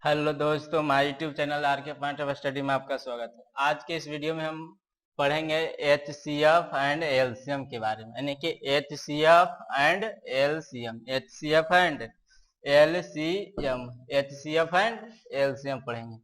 Hello दोस्तों, my YouTube channel are के point of study में आपका स्वागत है। आज के इस वीडियो में हम पढ़ेंगे एचसीएफ एंड एलसीएम के बारे में, यानी कि HCF and LCM, HCF and LCM, HCF and LCM पढ़ेंगे।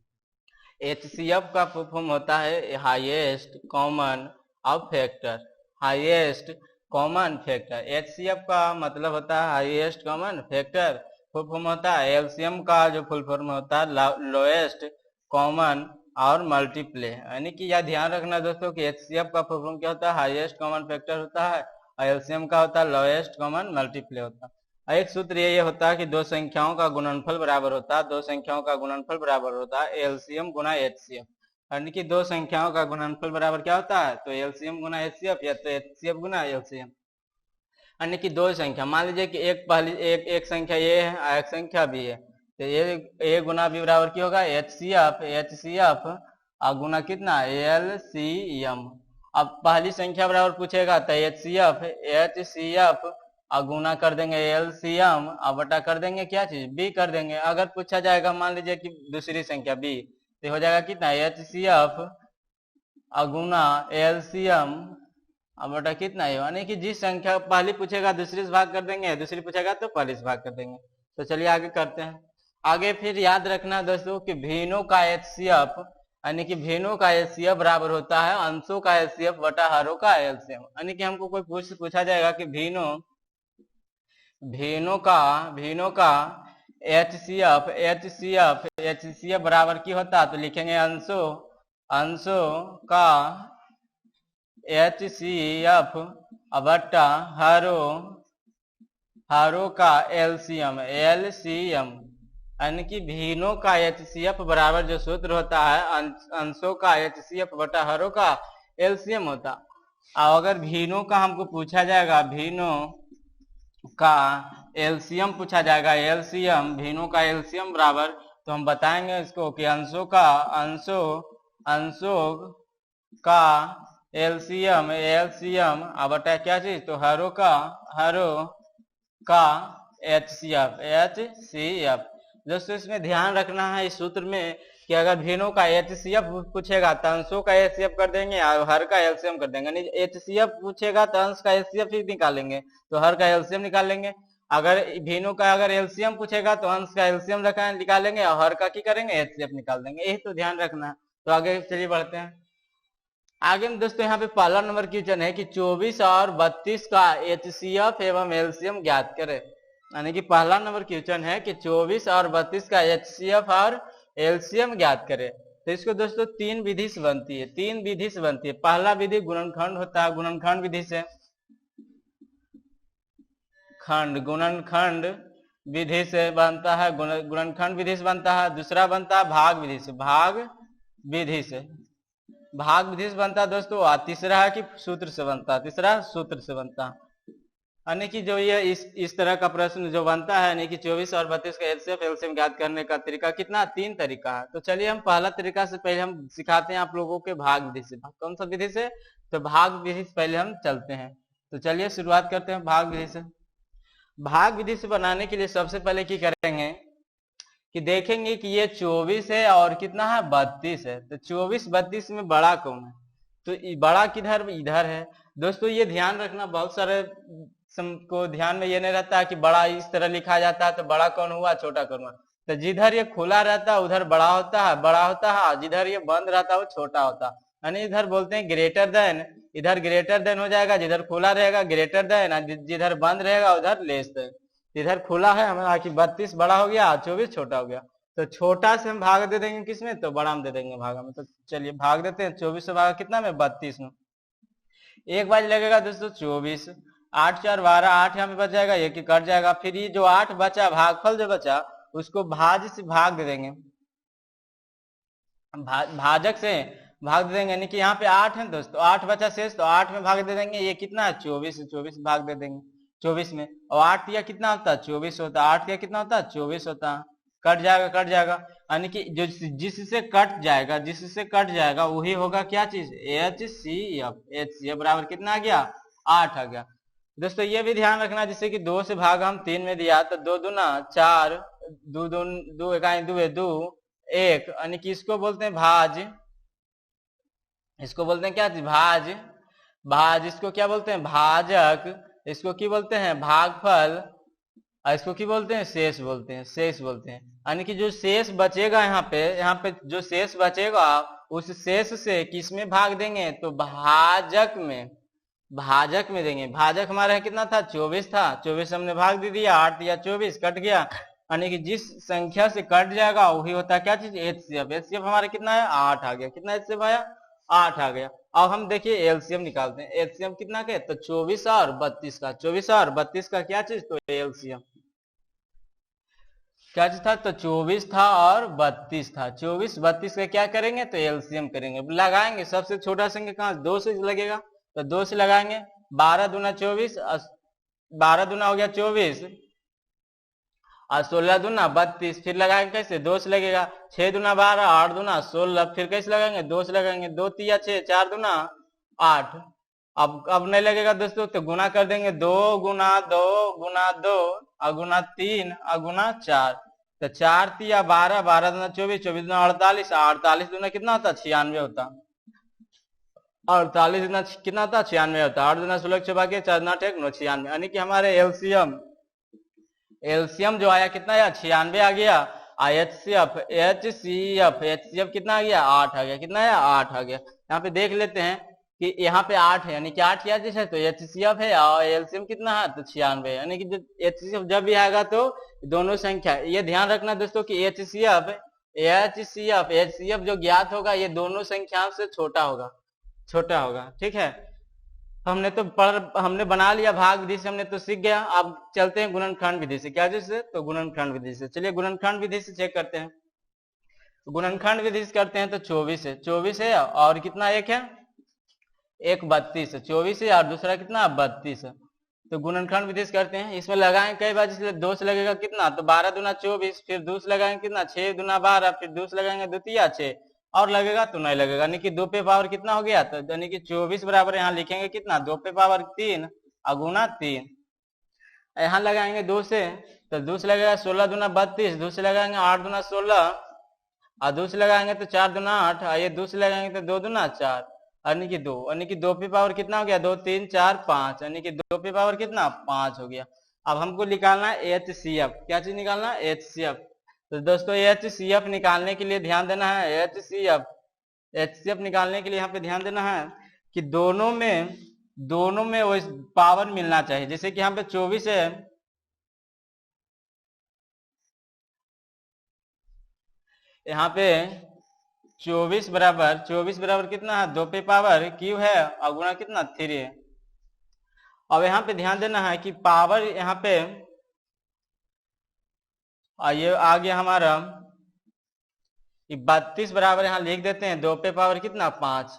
एचसीएफ का फुल फॉर्म होता है highest common of factor, highest common factor. HCF का मतलब होता है highest common factor, full form होता है एलसीएम का जो फुल फॉर्म होता है लोएस्ट कॉमन और मल्टीप्ले। यानी कि यह ध्यान रखना दोस्तों कि एचसीएफ का फुल फॉर्म क्या होता है, हाईएस्ट कॉमन फैक्टर होता है, और एलसीएम का होता है लोएस्ट कॉमन मल्टीप्ले होता है। एक सूत्र ये होता है कि दो संख्याओं का गुणनफल बराबर होता है, दो संख्याओं का गुणनफल बराबर होता है एलसीएम गुना एचसीएफ। यानी कि दो संख्याओं का गुणनफल बराबर क्या होता है, तो एलसीएम गुना एचसीएफ या तो एचसीएफ गुना एलसीएम। यानी कि दो संख्या, मान लीजिए कि एक संख्या ए है और एक संख्या बी है, तो ए गुना बी बराबर क्या होगा, एचसीएफ और गुना कितना एलसीएम। अब पहली संख्या बराबर पूछेगा तो एचसीएफ और गुना कर देंगे एलसीएम और बटा कर देंगे क्या चीज बी कर देंगे। अगर पूछा जाएगा मान लीजिए कि दूसरी संख्या बी, तो हो जाएगा कितना एचसीएफ और गुना एलसीएम अब बटा कितना है, यानी कि जिस संख्या पहली पूछेगा दूसरी से भाग कर देंगे, दूसरी पूछेगा तो पहली से भाग कर देंगे। तो चलिए आगे करते हैं। आगे फिर याद रखना दोस्तों कि भिन्नों का एचसीएफ, यानी कि भिन्नों का एचसीएफ बराबर होता है अंशों का एचसीएफ बटा हरों का एलसीएम। यानी कि हमको कोई पूछा जाएगा कि भिन्नों का एचसीएफ बराबर की होता है, तो लिखेंगे अंशों का एचसीएफ बटा हरों का एलसीएम, यानी कि भिन्नों का एचसीएफ बराबर जो सूत्र होता है अंशों का एचसीएफ बटा हरों का एलसीएम होता। और अगर भिन्नों का हमको पूछा जाएगा, भिन्नों का एलसीएम पूछा जाएगा, एलसीएम भिन्नों का एलसीएम बराबर, तो हम बताएंगे इसको कि अंशों का एलसीएम अब बटा क्या चीज, तो हरों का एचसीएफ। दोस्तों इसमें ध्यान रखना है इस सूत्र में कि अगर भिन्नों का एचसीएफ पूछेगा तो अंशों का एचसीएफ कर देंगे और हर का एलसीएम कर देंगे। नहीं एचसीएफ पूछेगा तो अंश का एचसीएफ ही निकालेंगे, तो हर का एलसीएम निकालेंगे। अगर भिन्नों का अगर एलसीएम पूछेगा तो अंश का एलसीएम निकालेंगे और हर का की करेंगे एचसीएफ निकाल देंगे। यही तो ध्यान रखना है। तो आगे चलिए बढ़ते हैं। आगे में दोस्तों यहाँ पे पहला नंबर क्वेश्चन है कि 24 और 32 का एचसीएफ एवं एलसीएम ज्ञात करें। यानी कि पहला नंबर क्वेश्चन है कि 24 और 32 का एचसीएफ और एलसीएम ज्ञात करें। तो इसको दोस्तों तीन विधि से बनती है, पहला विधि गुणनखंड होता है, गुणनखंड विधि से गुणनखंड विधि से बनता है, गुणनखंड विधि से बनता है। दूसरा बनता है भाग विधि से बनता है दोस्तों। और तीसरा है कि सूत्र से बनता है, यानी कि जो ये इस तरह का प्रश्न जो बनता है, यानी कि 24 और 32 का एलसीएम ज्ञात करने का तरीका कितना, तीन तरीका है। तो चलिए हम पहला तरीका से पहले हम सिखाते हैं आप लोगों के भाग विधि से। कौन सा विधि से, तो भाग विधि से पहले हम चलते हैं। तो चलिए शुरुआत करते हैं भाग विधि से। भाग विधि से बनाने के लिए सबसे पहले क्या करेंगे कि देखेंगे कि ये 24 है और कितना है 32 है, तो 24 32 में बड़ा कौन है, तो बड़ा किधर, इधर है। दोस्तों ये ध्यान रखना, बहुत सारे को ध्यान में ये नहीं रहता है कि बड़ा इस तरह लिखा जाता है तो बड़ा कौन हुआ छोटा कौन हुआ। तो जिधर ये खुला रहता है उधर बड़ा होता है, जिधर ये बंद रहता है वो छोटा होता है। यानी इधर बोलते हैं ग्रेटर देन, इधर ग्रेटर देन हो जाएगा, जिधर खुला रहेगा ग्रेटर देन, जिधर बंद रहेगा उधर लेस देन। इधर खुला है हमारा कि 32 बड़ा हो गया, 24 छोटा हो गया, तो छोटा से हम भाग दे देंगे किसमें, तो बड़ा में दे देंगे भागा में। तो चलिए भाग देते हैं, 24 से भागा कितना में 32 में। एक बार लगेगा दोस्तों 24, 8 4 12, 8 यहाँ पे बच जाएगा, एक कट जाएगा। फिर ये जो 8 बचा, भागफल जो बचा उसको भाज्य से भाग दे देंगे, भाजक से भाग दे देंगे। यानी कि यहाँ पे 8 है दोस्तों, 8 बचा शेष, तो 8 में भाग दे देंगे। ये कितना है 24 भाग दे देंगे 24 में, और 8 या कितना होता है 24 होता है, 8 या कितना होता है 24 होता है, कट जाएगा। यानी कि जो जिससे कट जाएगा वही होगा क्या चीज, एचसीएफ बराबर कितना आ गया 8 आ गया। दोस्तों ये भी ध्यान रखना, जैसे कि 2 से भाग हम 3 में दिया तो 2 दूना 4, दो दो दो इकाई दो दो एक, यानी कि इसको बोलते हैं भाज। इसको बोलते हैं क्या चीज? भाज। भाज इसको क्या बोलते हैं? भाजक। इसको क्या बोलते हैं? भागफल। और इसको क्या बोलते हैं? शेष बोलते हैं। शेष बोलते हैं, यानी कि जो शेष बचेगा यहाँ पे जो शेष बचेगा उस शेष से किस में भाग देंगे? तो भाजक में। भाजक में देंगे। भाजक हमारे यहाँ कितना था? 24 था। 24 हमने भाग दे दिया, 8 या 24 कट गया, यानी कि जिस संख्या से कट जाएगा वही होता है क्या चीज? एचसीएफ। एचसीएफ हमारा कितना है? 8 आ गया। कितना एचसीएफ आया? 8 आ गया। अब हम देखिए एलसीएम निकालते हैं। एलसीएम कितना के? तो 24 और 32 का। 24 और 32 का क्या चीज? तो एलसीएम क्या चीज था? तो 24 था और 32 था। 24 32 का क्या करेंगे? तो एलसीएम करेंगे, लगाएंगे। सबसे छोटा संख्या कहाँ? 2 से लगेगा, तो 2 से लगाएंगे। 12 दूना 24, 12 दूना हो गया 24 और 16 दूना 32। फिर लगाएंगे कैसे? 2 से लगेगा। 6 दूना 12, 8 दूना 16। फिर कैसे लगाएंगे? 2 से लगाएंगे। 2 तिया 6, 4 दूना 8। अब नहीं लगेगा दोस्तों, तो गुना कर देंगे। 2 गुना 2 गुना 2 और गुना 3 और गुना 4। तो 4 तिया 12, 12 दूना 24, 24 दूना 48, 48 दूना कितना होता? 96 होता। 48 दूना कितना होता? 96 होता। 8 दूना 16, 4 दूना 96, यानी कि हमारे एलसीएम एलसीएम जो आया कितना आया? 96 आ गया। एचसीएफ एचसीएफ एचसीएफ कितना आ गया? 8 आ गया। कितना आया? 8 आ गया। यहाँ पे देख लेते हैं कि यहाँ पे 8 है, यानी कि 8 क्या चीज है? तो एचसीएफ है। और एलसीएम कितना है? तो 96, यानी कि एचसीएफ जब भी आएगा तो दोनों संख्या, ये ध्यान रखना दोस्तों कि एचसीएफ एचसीएफ एचसीएफ जो ज्ञात होगा ये दोनों संख्याओं से छोटा होगा। छोटा होगा, ठीक है। हमने बना लिया भाग विधि से, हमने तो सीख गया। अब चलते हैं गुणनखंड विधि से। क्या चीज से? तो गुणनखंड विधि से। चलिए गुणनखंड विधि से चेक करते हैं। गुणनखंड विधि से करते हैं तो 24 है। 24 है और कितना? एक है, एक 32 है। 24 है और दूसरा कितना? 32 है। तो गुणनखंड विधि से करते हैं। इसमें लगाएं कई बार, इसलिए 2 से लगेगा कितना? तो 12 दूना 24, फिर 2 से लगाएंगे कितना? 6 दूना 12, फिर 2 से लगाएंगे 2 तिया 6 और लगेगा तो नहीं लगेगा, यानी कि 2 पे पावर कितना हो गया? तो यानी कि 24 बराबर यहाँ लिखेंगे कितना? 2 पे पावर 3 और गुना 3। यहाँ लगाएंगे 2 से, तो 2 से लगेगा 16 दूना 32, 2 से लगाएंगे 8 दूना 16 और 2 से लगाएंगे तो 4 दूना 8 और ये 2 से लगाएंगे तो 2 दूना 4, यानी कि 2, यानी कि 2 पे पावर कितना हो गया? 2 3 4 5, यानी कि 2 पे पावर कितना? 5 हो गया। अब हमको निकालना है एचसीएफ। क्या चीज निकालना है? एचसीएफ। तो दोस्तों एचसीएफ निकालने के लिए ध्यान देना है। एचसीएफ निकालने के लिए यहाँ पे ध्यान देना है कि दोनों में वो पावर मिलना चाहिए। जैसे कि यहाँ पे 24 है, यहाँ पे 24 बराबर कितना है? 2 पे पावर क्यू है और गुणा कितना? 3 है। अब यहाँ पे ध्यान देना है कि पावर यहाँ पे ये आ गया हमारा 32 बराबर यहाँ लिख देते हैं 2 पे पावर कितना? 5।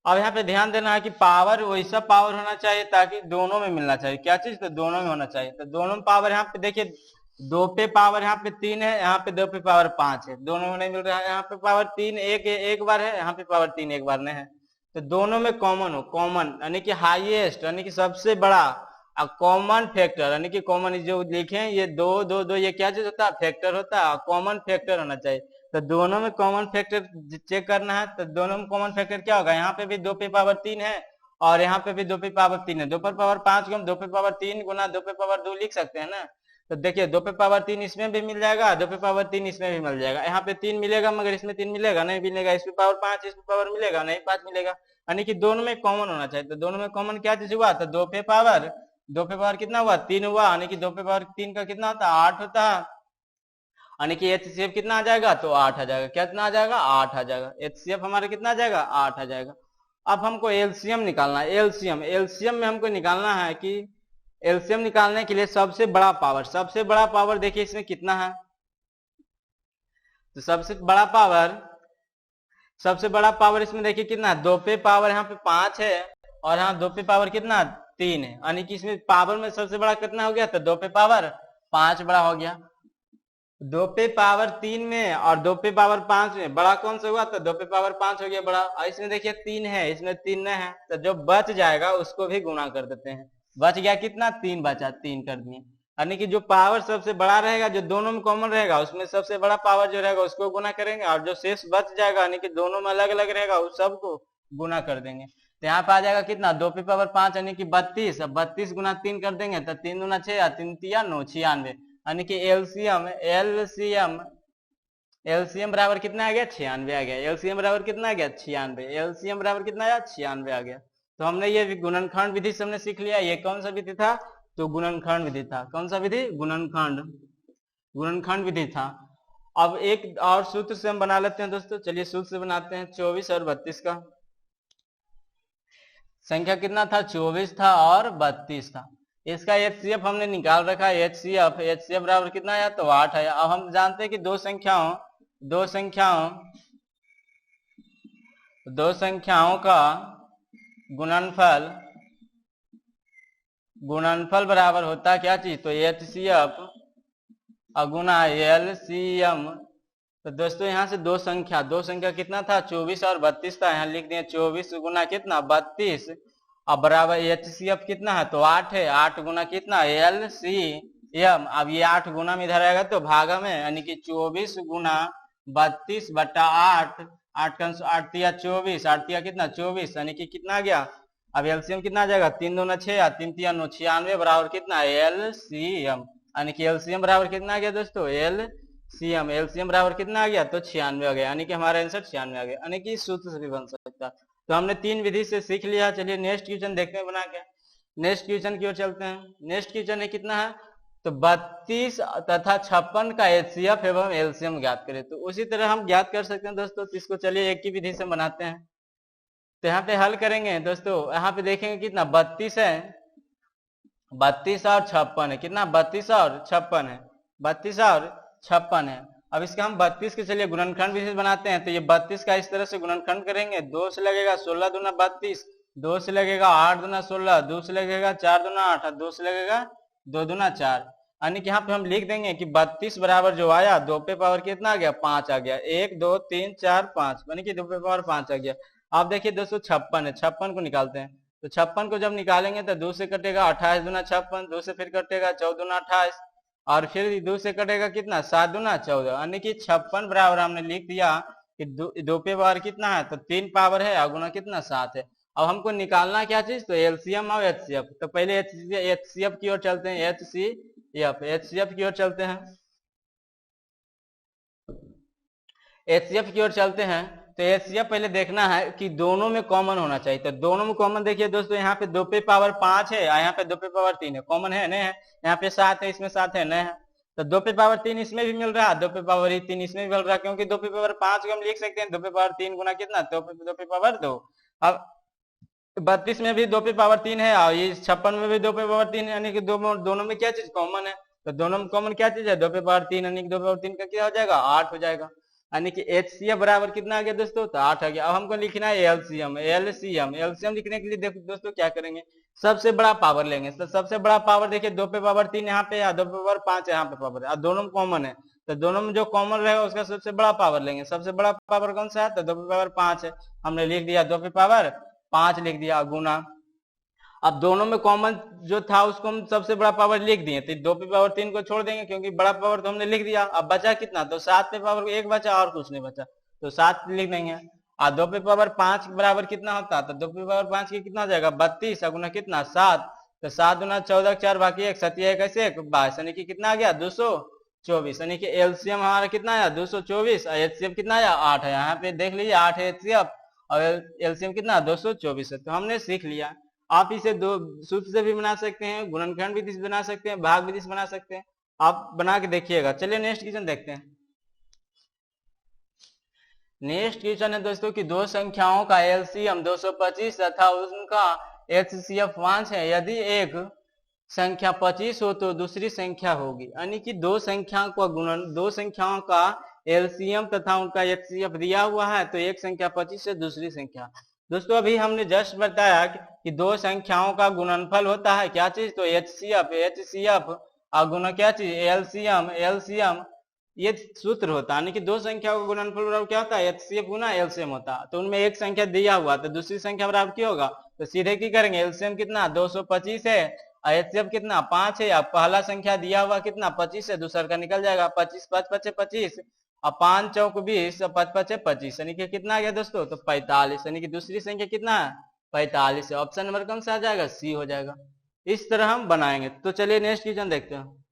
अब यहाँ पे ध्यान देना है कि पावर वैसा पावर होना चाहिए ताकि दोनों में मिलना चाहिए। क्या चीज? तो दोनों में होना चाहिए। तो दोनों में पावर यहाँ पे देखिए 2 पे पावर यहाँ पे 3 है, यहाँ पे 2 पे पावर 5 है, दोनों में नहीं मिल रहा है। यहाँ पे पावर 3 एक बार है, यहाँ पे पावर 3 एक बार नहीं है। तो दोनों में कॉमन हो, कॉमन यानी कि हाईएस्ट यानी कि सबसे बड़ा कॉमन फैक्टर, यानी कि कॉमन जो लिखे ये 2 2 2 ये क्या चीज होता है? फैक्टर होता है। कॉमन फैक्टर होना चाहिए। तो दोनों में कॉमन फैक्टर चेक करना है। तो दोनों में कॉमन फैक्टर क्या होगा? यहाँ पे भी 2 पे पावर 3 है और यहाँ पे भी 2 पे पावर 3 है। 2 पे पावर 5 को हम 2 पे पावर 3 गुना 2 पे पावर 2 लिख सकते हैं ना। तो देखिए 2 पे पावर 3 इसमें भी मिल जाएगा, 2 पे पावर 3 इसमें भी मिल जाएगा। यहाँ पे 3 मिलेगा मगर इसमें 3 मिलेगा नहीं, मिलेगा। इसमें पावर 5, इसमें पावर मिलेगा नहीं, 5 मिलेगा। यानी कि दोनों में कॉमन होना चाहिए। तो दोनों में कॉमन क्या चीज हुआ? तो 2 पे पावर कितना हुआ? 3 हुआ, यानी कि 2 पे पावर 3 का कितना होता है? 8 होता है, यानी कि एचसीएफ कितना आ जाएगा? तो 8 आ जाएगा। कितना आ जाएगा? 8 आ जाएगा। एचसीएफ हमारा कितना आ जाएगा? 8 आ जाएगा। अब हमको एलसीएम निकालना है। एलसीएम में हमको निकालना है कि एलसीएम निकालने के लिए सबसे बड़ा पावर देखिए इसमें कितना है? तो सबसे बड़ा पावर इसमें देखिए कितना है? 2 पे पावर यहाँ पे 5 है और यहाँ 2 पे पावर कितना? 3 है, यानी कि इसमें पावर में सबसे बड़ा कितना हो गया? तो 2 पे पावर 5 बड़ा हो गया। 2 पे पावर 3 में और 2 पे पावर 5 में बड़ा कौन सा हुआ? तो 2 पे पावर 5 हो गया बड़ा। और इसमें देखिए 3 है, इसमें 3 नहीं है, तो जो बच जाएगा उसको भी गुणा कर देते हैं। बच गया कितना? 3 बचा, 3 कर दिए। यानी कि जो पावर सबसे बड़ा रहेगा, जो दोनों में कॉमन रहेगा, उसमें सबसे बड़ा पावर जो रहेगा उसको गुना करेंगे, और जो शेष बच जाएगा यानी कि दोनों में अलग अलग रहेगा उस सबको गुना कर देंगे। तो यहाँ पे आ जाएगा कितना, 2 पे पावर 5 यानी कि 32। अब 32 गुना 3 कर देंगे तो 3 दूना 6 या 3 तिया 9, 96। यानी कि एलसीएम एलसीएम एलसीएम बराबर कितना आ गया, 96 आ गया। एलसीएम बराबर कितना आ गया, 96। एलसीएम बराबर कितना आया, 96 आ गया। तो हमने ये गुणनखंड विधि से हमने सीख लिया। ये कौन सा विधि था, तो गुणनखंड विधि था। कौन सा विधि, गुणनखंड विधि था। अब एक और सूत्र से हम बना लेते हैं दोस्तों, चलिए सूत्र से बनाते हैं। 24 और 32 का संख्या कितना था, 24 था और 32 था। इसका एचसीएफ हमने निकाल रखा है। एचसीएफ बराबर कितना आया, तो 8 आया। अब हम जानते हैं कि दो संख्याओं का गुणनफल बराबर होता है क्या चीज, तो एचसीएफ गुना एलसीएम। तो दोस्तों यहाँ से दो संख्या कितना था, 24 और 32 था। यहाँ लिख दिए 24 गुना कितना, 32, अब बराबर एचसीएफ कितना है, तो 8 है। 8 गुना कितना, एलसीएम। अब ये 8 गुना में इधर आएगा तो भागा में, यानी कि 24 गुना 32 बटा 8, 8 तिया 24, 8 तिया कितना 24, यानी कि कितना आ गया। अब एलसीएम कितना आ जाएगा, 3 दूना 6 या 3 तिया 9, 96 बराबर कितना, एलसीएम। यानी कि एलसीएम बराबर कितना आ गया दोस्तों, एलसीएम बराबर कितना आ गया, तो 96 आ गया। यानी कि हमारा आंसर 96 आ गया। यानी कि सूत्र से भी बन सकता। तो हमने 3 विधि से सीख लिया। चलिए नेक्स्ट क्वेश्चन देखते हैं बना के। नेक्स्ट क्वेश्चन की ओर चलते हैं। नेक्स्ट क्वेश्चन है कितना है, तो 32 तथा 56 का एचसीएफ एवं एलसीएम ज्ञात करें। तो उसी तरह हम ज्ञात कर सकते हैं दोस्तों। तो इसको चलिए एक ही विधि से बनाते हैं। तो यहाँ पे हल करेंगे दोस्तों। यहाँ पे देखेंगे कितना, 32 है, 32 और 56 है। कितना, 32 और 56 है, 32 और 56 है। अब इसका हम 32 के चलिए गुणनखंड विधि बनाते हैं। तो ये 32 का इस तरह से गुणनखंड करेंगे। 2 से लगेगा 16 दूना 32, 2 से लगेगा 8 दूना 16, 2 से लगेगा 4 दूना 8, 2 से लगेगा 2 दूना 4। यानी कि यहाँ पे हम लिख देंगे कि 32 बराबर जो आया, 2 पे पावर कितना आ गया, 5 आ गया। 1 2 3 4 5, यानी कि 2 पे पावर 5 आ गया। आप देखिए दोस्तों 56 है, 56 को निकालते हैं। तो 56 को जब निकालेंगे तो 2 से कटेगा 28 दूना 56, 2 से फिर कटेगा 14 दूना 28, और फिर 2 से कटेगा कितना, 7 दूना 14। यानी कि 56 बराबर हमने लिख दिया कि 2 पे पावर कितना है, तो 3 पावर है, और गुना कितना 7 है। अब हमको निकालना क्या चीज, तो एलसीएम और एचसीएफ। तो पहले एचसीएफ की ओर चलते हैं। एचसीएफ की ओर चलते हैं। एचसीएफ की ओर चलते हैं। तो एचसीएफ पहले देखना है कि दोनों में कॉमन होना चाहिए। तो दोनों में कॉमन देखिए दोस्तों, यहाँ पे 2 पे पावर 5 है और यहाँ पे 2 पे पावर 3 है। कॉमन है, नहीं है। यहाँ पे 7 है, इसमें 7 है, नहीं है। तो 2 पे पावर 3 इसमें भी मिल रहा है, 2 पे पावर 3 इसमें भी मिल रहा है, क्योंकि 2 पे पावर 5 को हम लिख सकते हैं 2 पे पावर 3 गुना कितना, 2 पे पावर 2। अब 32 में भी 2 पे पावर 3 है, और ये 56 में भी 2 पे पावर 3 है। यानी कि दोनों में क्या चीज कॉमन है, तो दोनों में कॉमन क्या चीज है, 2 पे पावर 3, यानी कि 2 पे पावर 3 का क्या हो जाएगा, 8 हो जाएगा। यानी कि एचसीएफ बराबर कितना आ गया दोस्तों, तो 8 आ गया। अब हमको लिखना है एलसीएम लिखने के लिए देखो दोस्तों क्या करेंगे, सबसे बड़ा पावर लेंगे। तो सबसे बड़ा पावर देखिए 2 पे पावर 3 यहाँ पे, 2 पे पावर 5 यहाँ पे पावर है, दोनों में कॉमन है। तो दोनों में जो कॉमन रहेगा उसका सबसे बड़ा पावर लेंगे। सबसे बड़ा पावर कौन सा है, तो 2 पे पावर 5 है। हमने लिख दिया 2 पे पावर 5 लिख दिया, गुना। अब दोनों में कॉमन जो था उसको हम सबसे बड़ा पावर लिख दिए। तो 2 पे पावर 3 को छोड़ देंगे, क्योंकि बड़ा पावर तो हमने लिख दिया। अब बचा कितना, तो 7 पे पावर 1 बचा और कुछ नहीं बचा, तो 7 लिख देंगे। और 2 पे पावर 5 बराबर कितना होता है, तो 2 पे पावर 5 की कितना हो जाएगा, 32, गुना कितना 7, तो 7 गुना 14, 4 बाकी 1, 7 कैसे 22, यानी कि कितना आ गया 224। यानी कि एलसीएम हमारा कितना आया 224, और एचसीएफ कितना आया 8 है। यहाँ पे देख लीजिए 8 है एचसीएफ, और एलसीएम कितना 224 है। तो हमने सीख लिया। आप इसे दो सूत्र से भी बना सकते हैं, गुणनखंड विधि से बना सकते हैं, भाग विधि से बना सकते हैं। आप बना के देखिएगा। चलिए नेक्स्ट क्वेश्चन देखते हैं। नेक्स्ट क्वेश्चन है दोस्तों कि दो संख्याओं का एलसीएम 225 तथा उनका एचसीएफ 5 है। यदि एक संख्या 25 हो तो दूसरी संख्या होगी। यानी कि दो संख्याओं का एलसीएम तथा उनका एचसीएफ दिया हुआ है, तो एक संख्या 25 है, दूसरी संख्या। दोस्तों अभी हमने जस्ट बताया कि दो संख्याओं का गुणनफल होता है क्या चीज, तो एचसीएफ और गुना क्या चीज, एलसीएम ये सूत्र होता है। यानी कि दो संख्याओं का गुणनफल बराबर क्या होता है, एचसीएफ गुना एलसीएम होता है। तो उनमें एक संख्या दिया हुआ तो दूसरी संख्या बराबर क्या होगा, तो सीधे की करेंगे, एलसीएम कितना 225 है एचसीएफ कितना 5 है, अब पहला संख्या दिया हुआ कितना 25 है, दूसरा का निकल जाएगा 25, 5 5 25, अब 5 चौक 20, 5 5 25, यानी कि कितना आ गया दोस्तों, तो 45, यानी कि दूसरी संख्या कितना है 45 है। ऑप्शन नंबर कौन सा आ जाएगा, सी हो जाएगा। इस तरह हम बनाएंगे। तो चलिए नेक्स्ट क्वेश्चन देखते हैं।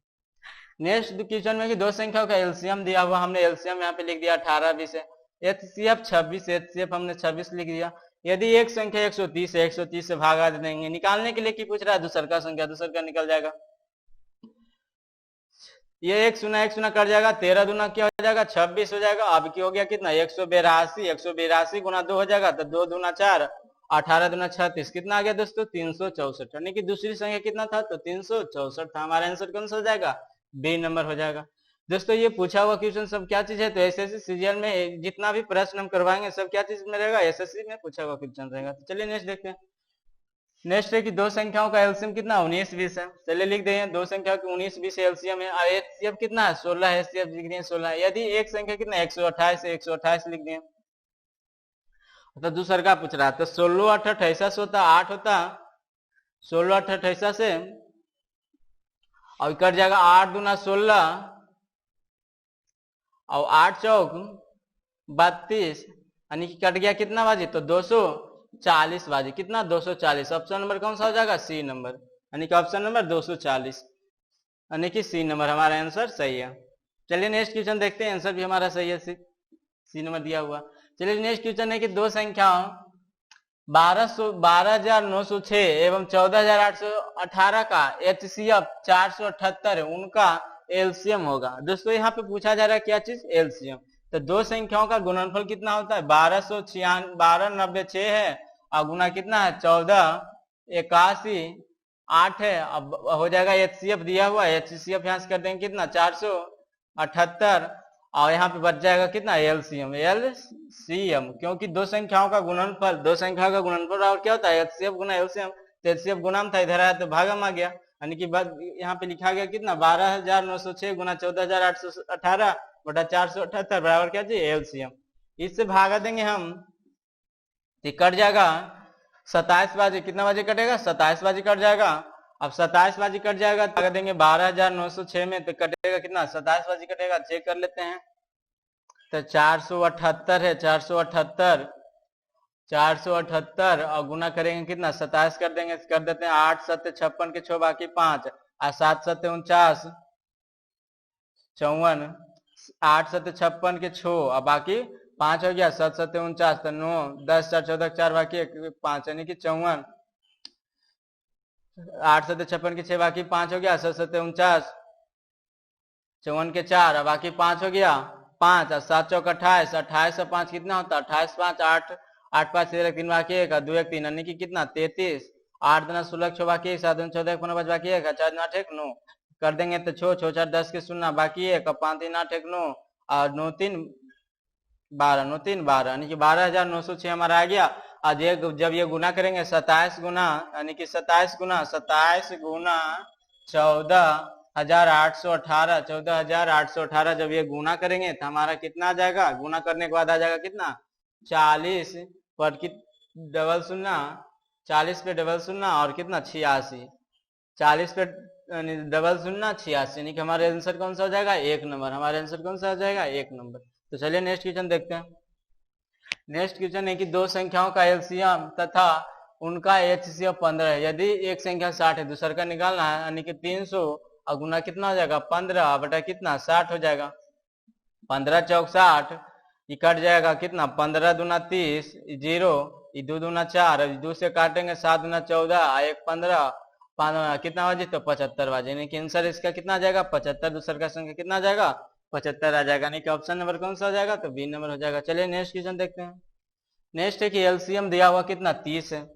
नेक्स्ट क्वेश्चन में कि दो संख्याओं का एलसीएम दिया हुआ, हमने एलसीएम यहाँ पे लिख दिया 18 20 है, एचसीएफ 26, एचसीएफ हमने 26 लिख दिया। यदि एक संख्या 130 है, 130 से भागा देंगे, निकालने के लिए की पूछ रहा है, दूसर का संख्या, दूसर का निकल जाएगा। ये एक शून्य कट जाएगा, 13 दूना क्या हो जाएगा 26 हो जाएगा। अब की हो गया कितना 182, 182 गुना 2 हो जाएगा, तो 2 दूना 4, 18 दूना 36, कितना आ गया दोस्तों 364, यानी कि दूसरी संख्या कितना था, तो 364 था। हमारा आंसर कौन सा हो जाएगा, बी नंबर हो जाएगा। दोस्तों ये पूछा हुआ क्वेश्चन सब क्या चीज है, तो एसएससी सीजीएल में जितना भी प्रश्न हम करवाएंगे सब क्या चीज में रहेगा, एसएससी में पूछा हुआ क्वेश्चन रहेगा। तो चलिए नेक्स्ट देखते हैं। नेक्स्ट है कि दो संख्याओं का एलसीएम कितना 19 20 है। चलिए लिख दें दो संख्याओं की 19 20 एलसीएम है। एचसीएफ कितना है 16 है, एचसीएफ लिख दिए 16। यदि एक संख्या कितना 128 है, 128 लिख दिए। तो दूसरा का पूछ रहा है, तो 16 8 28 होता 8 होता, 16 8 28 से और कट जाएगा 8 दूना 16 और 8 चौक 32, यानी कि कट गया कितना बाजी, तो 240 बाजी, कितना 240। ऑप्शन नंबर कौन सा हो जाएगा, सी नंबर, यानी कि ऑप्शन नंबर 240, यानी कि सी नंबर हमारा आंसर सही है। चलिए नेक्स्ट क्वेश्चन देखते हैं, आंसर भी हमारा सही है, सी नंबर दिया हुआ। चलिए नेक्स्ट क्वेश्चन है कि दो संख्याओं 12,906 एवं 14,818 का एचसीएफ 478 है, उनका एलसीएम होगा। दोस्तों यहाँ पे पूछा जा रहा है क्या चीज, एलसीएम। तो दो संख्याओं का गुणनफल कितना होता है, 1296 है और गुना कितना है 1481 8 है। अब हो जाएगा एचसीएफ दिया हुआ है, एचसीएफ यहाँ से कर देंगे कितना 478 और यहाँ पे बच जाएगा कितना एलसीएम, एलसीएम, क्योंकि दो संख्याओं का गुणनफल, दो संख्या का गुणनफल और क्या होता है एचसीएफ गुना एलसीएम। तो एचसीएफ गुना था, इधर आया तो भागम आ गया, यानी कि यहाँ पे लिखा गया कितना 12,906 गुना 14,818 बटा 478 बराबर क्या चाहिए एलसीएम। इससे भागा देंगे हम तो कट जाएगा 27 बाजी, कितना बाजी कटेगा 27 बाजी कट जाएगा। अब 27 बाजी कट जाएगा तो देंगे 12,906 में, तो कटेगा कितना 27 बाजी कटेगा, चेक कर लेते हैं। तो 478 है, 478 और गुना करेंगे कितना 27 कर देंगे, कर देते हैं 8 7 56 के 6 बाकी 5 और 7 7 49 54, 8 7 56 के 6 और बाकी 5 हो गया, 7 7 49 तो 9 10 4 14 4 बाकी 5, यानी कि 54, 8 7 56 के 6 बाकी 5 हो गया, 7 7 49 54 के 4 और बाकी 5 हो गया 5 और 7 चौक 28, 28 और 5 कितना होता है 28 5 8 8 5 13 3 बाकी 1 2 1 3, यानी कि कितना 33, 8 10 16 6 बाकी 1 7 14 15 5 बाकी 1 4 8 1 9 कर देंगे तो 6 6 4 10 के 0 बाकी 1 5 3 8 1 9 और 9 3 12, 9 3 12, यानी कि 12,906 हमारा आ गया। आज जब ये गुना करेंगे 27 गुना, यानी कि 27 गुना 14,818 14,818 जब ये गुना करेंगे तो हमारा कितना आ जाएगा, गुना करने के बाद आ जाएगा कितना 40 पर कि डबल शून्य, 40 पे डबल शून्य और कितना 86, 40 पे डबल शून्य 86, यानी कि हमारा आंसर कौन सा हो जाएगा, एक नंबर। हमारा आंसर कौन सा हो जाएगा, एक नंबर। तो चलिए नेक्स्ट क्वेश्चन देखते हैं। नेक्स्ट क्वेश्चन है कि दो संख्याओं का एलसीएम तथा उनका एचसीएफ 15 है। यदि एक संख्या 60 है, दूसरा का निकालना है, यानी कि 300 और गुना कितना हो जाएगा 15 बटा कितना 60 हो जाएगा। 15 चौक 60, ये कट जाएगा कितना 15 दूना 30, 0 ये 2 दूना 4, 2 से काटेंगे 7 दूना 14 1 15 5 कितना बाजी, तो 75 बाजी, यानी कि आंसर इसका कितना आ जाएगा 75। दूसरा का संख्या कितना आ जाएगा 75 आ जाएगा, यानी कि ऑप्शन नंबर कौन सा हो जाएगा, तो बी नंबर हो जाएगा। चलिए नेक्स्ट क्वेश्चन देखते हैं। नेक्स्ट है कि एलसीएम दिया हुआ कितना 30 है,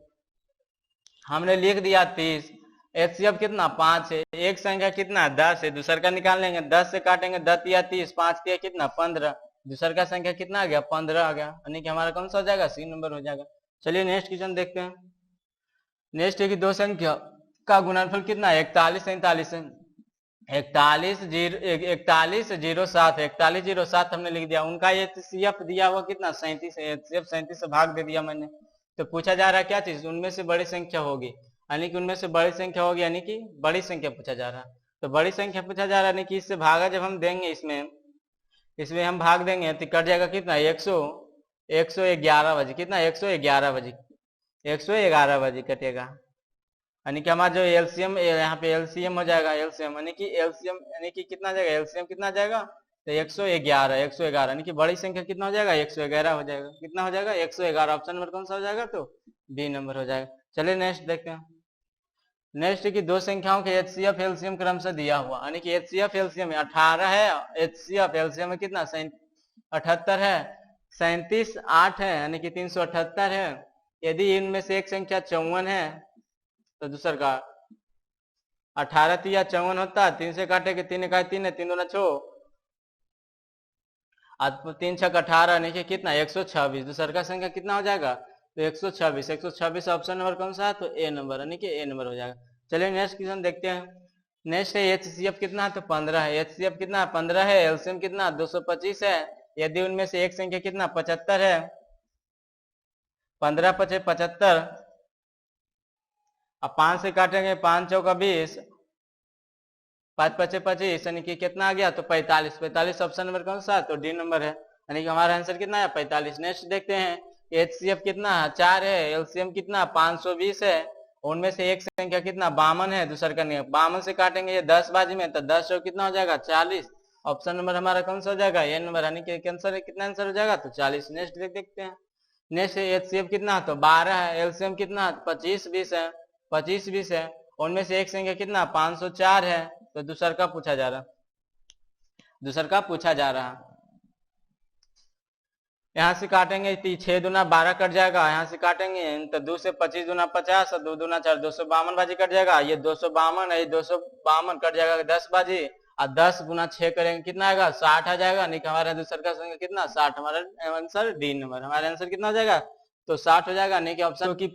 हमने लिख दिया 30, एचसीएफ कितना 5 है, एक संख्या कितना 10 है, दूसरा का निकाल लेंगे 10 से काटेंगे 10 या 30, 5 या कितना 15, दूसरा का संख्या कितना आ गया 15 आ गया, यानी कि हमारा कौन सा हो जाएगा सी नंबर हो जाएगा। चलिए नेक्स्ट क्वेश्चन देखते हैं। नेक्स्ट है कि दो संख्या का गुणनफल कितना है 41 47 है। 4107 हमने लिख दिया, उनका एचसीएफ दिया हुआ कितना 37 है, एचसीएफ 37 से भाग दे दिया मैंने। तो पूछा जा रहा है क्या चीज, उनमें से बड़ी संख्या होगी। यानी कि उनमें से बड़ी संख्या होगी, यानी कि बड़ी संख्या पूछा जा रहा है। तो बड़ी संख्या पूछा जा रहा है, यानी कि इससे भागा जब हम देंगे, इसमें हम भाग देंगे तो कट जाएगा कितना, 111 बजे, कितना 111 बजे, 111 बजे कटेगा। यानी कि हमारा जो एलसीएम, यहाँ पे एलसीएम हो जाएगा, एलसीएम यानी कि एलसीएम यानी कि कितना जाएगा, एलसीएम कितना जाएगा, तो 111 यानी कि बड़ी संख्या कितना हो जाएगा, 111 हो जाएगा। कितना हो जाएगा, 111। ऑप्शन नंबर कौन सा हो जाएगा, तो बी नंबर हो जाएगा। चलिए नेक्स्ट देखते हैं। नेक्स्ट की दो संख्याओं के एचसीएफ एलसीएम क्रम से दिया हुआ, यानी कि एचसीएफ एलसीएम में 18 है, एचसीएफ एलसीएम में कितना 78 है, 37 8 है, यानी कि 378 है। यदि इनमें से एक संख्या 54 है तो दूसरा का 18 तिया 54 होता है, 3 से काटेंगे, 3 इकाई 3 है, 3 दूना 6, 3 छक 18, यानी कि कितना 126। दूसरा का संख्या कितना हो जाएगा, तो 126। 126 ऑप्शन नंबर कौन सा है, तो ए नंबर, यानी कि ए नंबर हो जाएगा। चलिए नेक्स्ट क्वेश्चन देखते हैं। नेक्स्ट है एचसीएफ कितना है, तो 15 है। एचसीएफ कितना है, 15 है। एलसीएम कितना 225 है। यदि उनमें से एक संख्या कितना 75 है, 15 पचे 75, अब 5 से काटेंगे, 5 चौका 20, 5 पचे 25, यानी कि कितना आ गया, तो 45। 45 ऑप्शन नंबर कौन सा, तो डी नंबर है, यानी कि हमारा आंसर कितना है, 45। नेक्स्ट देखते हैं एचसीएफ कितना है, 4 है। एलसीएम कितना 520 है। उनमें से एक संख्या कितना 52 है, दूसरा का नहीं। 52 से काटेंगे ये 10 बाजी में, तो 10 चौक कितना हो जाएगा, 40। ऑप्शन नंबर हमारा कौन सा हो जाएगा, ए नंबर, यानी कि आंसर कितना आंसर हो जाएगा, तो 40। नेक्स्ट देखते हैं। नेक्स्ट एचसीएफ कितना, तो 12 है। एलसीएम कितना 25 20 है, 25 20 है। उनमें से एक संख्या कितना 504 है। तो दूसरा का पूछा जा रहा, दूसरा का पूछा जा रहा। यहाँ से काटेंगे 6 दूना 12 कट जाएगा। यहाँ से काटेंगे तो 2 से 25 दूना 50 और 2 दूना 4, 252 बाजी कट जाएगा। ये 252 है, ये 252 कट जाएगा 10 बाजी, और 10 गुना 6 करेंगे कितना आएगा, 60 आ जाएगा। नहीं हमारा दूसरा का संख्या कितना 60, हमारा आंसर डी नंबर, हमारा आंसर कितना हो जाएगा, तो 60 हो जाएगा। नहीं कि ऑप्शन की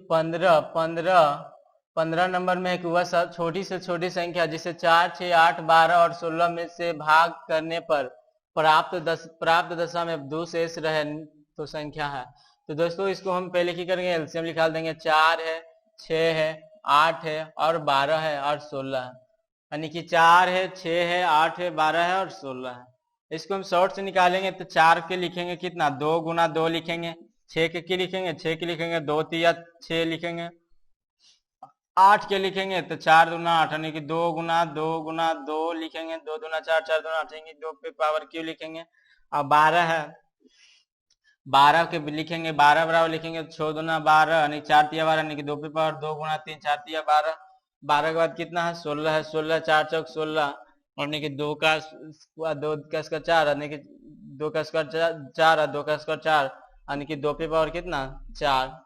15 नंबर में एक वह छोटी से छोटी संख्या जिसे 4 6 8 12 और 16 में से भाग करने पर प्राप्त दशा में 2 शेष रहे तो संख्या है। तो दोस्तों इसको हम पहले की करेंगे, एलसीएम निकाल देंगे। 4 है, 6 है, 8 है और 12 है और 16 है, यानी कि 4 है, 6 है, 8 है, 12 है और 16 है। इसको हम शॉर्ट से निकालेंगे तो 4 के लिखेंगे कितना, 2 गुना 2 लिखेंगे। 6 के लिखेंगे, 6 के लिखेंगे, 2 तिया 6 लिखेंगे। 8 के लिखेंगे तो 4 दूना 8, यानी कि 2 गुना 2 लिखेंगे। 2 दूना 4, 4 दूना 8, यानी 2 पे पावर क्यों लिखेंगे। अब 12 है, 12 के लिखेंगे, 12 बराबर लिखेंगे, 6 दूना 12, यानी 4 तिया 12, यानी कि 2 पे पावर 2 गुना 3, 4 तिया 12। 12 के बाद कितना है, 16 है। 16 4 चौक 16, यानी कि 2 का 4, यानी कि 2 का स्क्वायर 4 और 2 का स्क्वायर 4, यानी कि 2 पे पावर कितना 4।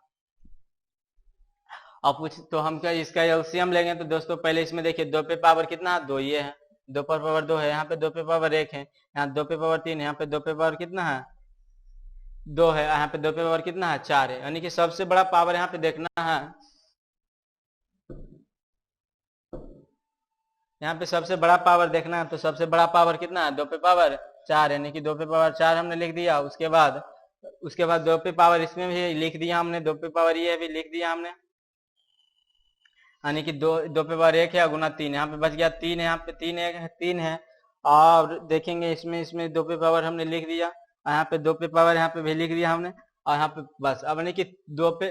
अब कुछ तो हम क्या इसका एलसीएम लेंगे, तो दोस्तों पहले इसमें देखिए 2 पे पावर कितना 2, ये है 2 पर पावर 2 है। यहाँ पे 2 पे पावर 1 है, यहाँ 2 पे पावर 3 है, यहाँ पे 2 पे पावर कितना है 2 है, यहाँ पे 2 पे पावर कितना है 4 है। यानी कि सबसे बड़ा पावर यहाँ पे देखना है, यहाँ पे सबसे बड़ा पावर देखना है। तो सबसे बड़ा पावर कितना है 2 पे पावर 4, यानी कि 2 पे पावर 4 हमने लिख दिया। उसके बाद 2 पे पावर इसमें भी लिख दिया हमने, 2 पे पावर ये भी लिख दिया हमने, यानी कि 2 पे पावर 1 है गुना 3, यहाँ पे बच गया 3 है, यहाँ पे 3 है। और देखेंगे इसमें 2 पे पावर हमने लिख दिया, यहाँ पे 2 पे पावर यहाँ पे भी लिख दिया हमने, और यहाँ पे बस। अब यानी कि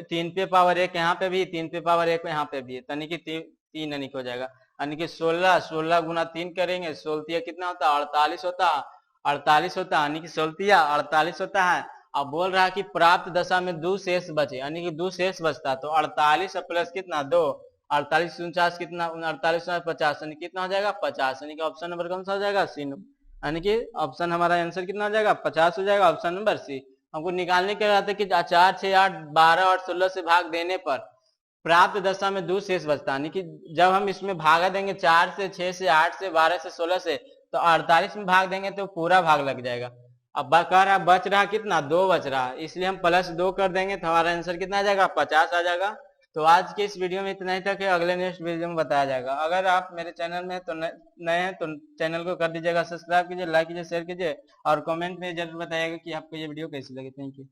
3 पे पावर 1 यहाँ पे भी, 3 पे पावर 1 यहाँ पे भी है, यानी कि 3 यानी कि हो जाएगा। यानी कि 16 गुना 3 करेंगे, 16 कितना होता है 48 होता है, 48 होता है, यानी कि 16 48 होता है। अब बोल रहा है कि प्राप्त दशा में 2 शेष बचे, यानी कि 2 शेष बचता है। तो 48 प्लस कितना 2, 48 49 कितना 48 50, यानी कितना हो जाएगा 50, यानी कि ऑप्शन नंबर कौन सा हो जाएगा सी, यानी कि ऑप्शन हमारा आंसर कितना हो जाएगा 50 हो जाएगा, ऑप्शन नंबर सी। हमको निकालने के रहते कि 4 6 8 12 और 16 से भाग देने पर प्राप्त दशा में 2 शेष बचता, यानी कि जब हम इसमें भागा देंगे 4 से 6 से 8 से 12 से 16 से, तो 48 में भाग देंगे तो पूरा भाग लग जाएगा। अब कह रहा बच रहा कितना 2 बच रहा, इसलिए हम +2 कर देंगे तो हमारा आंसर कितना आ जाएगा 50 आ जाएगा। तो आज के इस वीडियो में इतना ही तक है, अगले नेक्स्ट वीडियो में बताया जाएगा। अगर आप मेरे चैनल में तो नए हैं तो चैनल को कर दीजिएगा सब्सक्राइब कीजिए, लाइक कीजिए, शेयर कीजिए और कमेंट में जरूर बताइएगा कि आपको ये वीडियो कैसी लगी। Thank you.